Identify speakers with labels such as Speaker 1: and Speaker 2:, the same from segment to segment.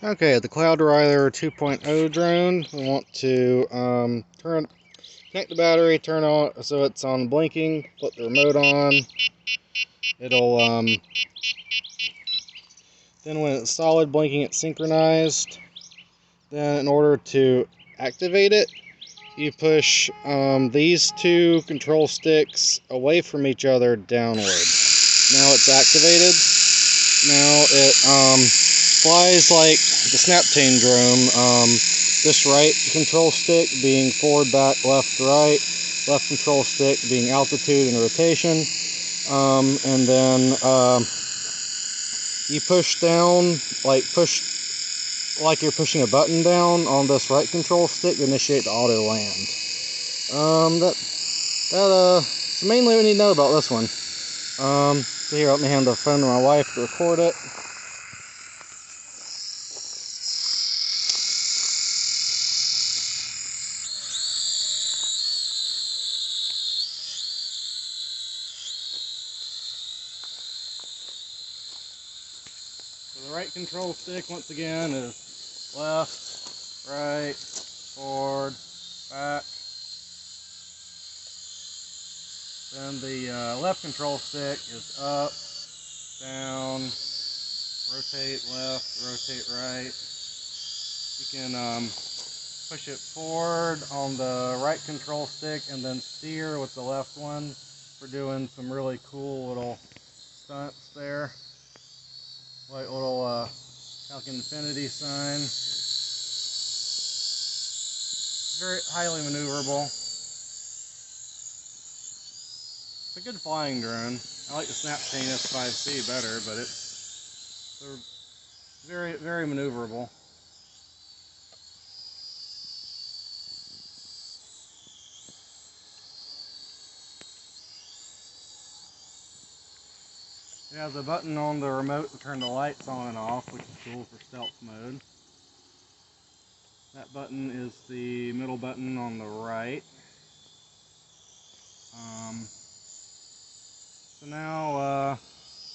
Speaker 1: Okay, the Cloud Rider 2.0 drone. We want to connect the battery, turn on so it's on blinking, put the remote on. It'll then when it's solid blinking, it's synchronized. Then in order to activate it, you push these two control sticks away from each other downward. Now it's activated. Now it flies like the Snaptane drone. This right control stick being forward, back, left, right. Left control stick being altitude and rotation. And then you push down, like you're pushing a button down on this right control stick to initiate the auto land. That's mainly what you need to know about this one. So here, let me hand the phone to my wife to record it. So the right control stick, once again, is left, right, forward, back. Then the left control stick is up, down, rotate left, rotate right. You can push it forward on the right control stick and then steer with the left one. We're doing some really cool little stunts there. Like little like infinity sign. Very highly maneuverable. It's a good flying drone. I like the Snaptane S5C better, but they're very, very maneuverable. It has a button on the remote to turn the lights on and off, which is cool for stealth mode. That button is the middle button on the right. So now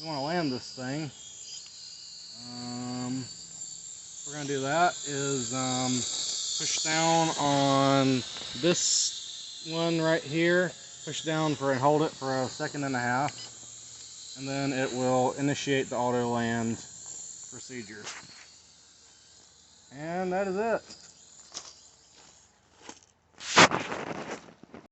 Speaker 1: we want to land this thing. We're going to do that is push down on this one right here. Push down and hold it for a second and a half. And then it will initiate the auto land procedure. And that is it.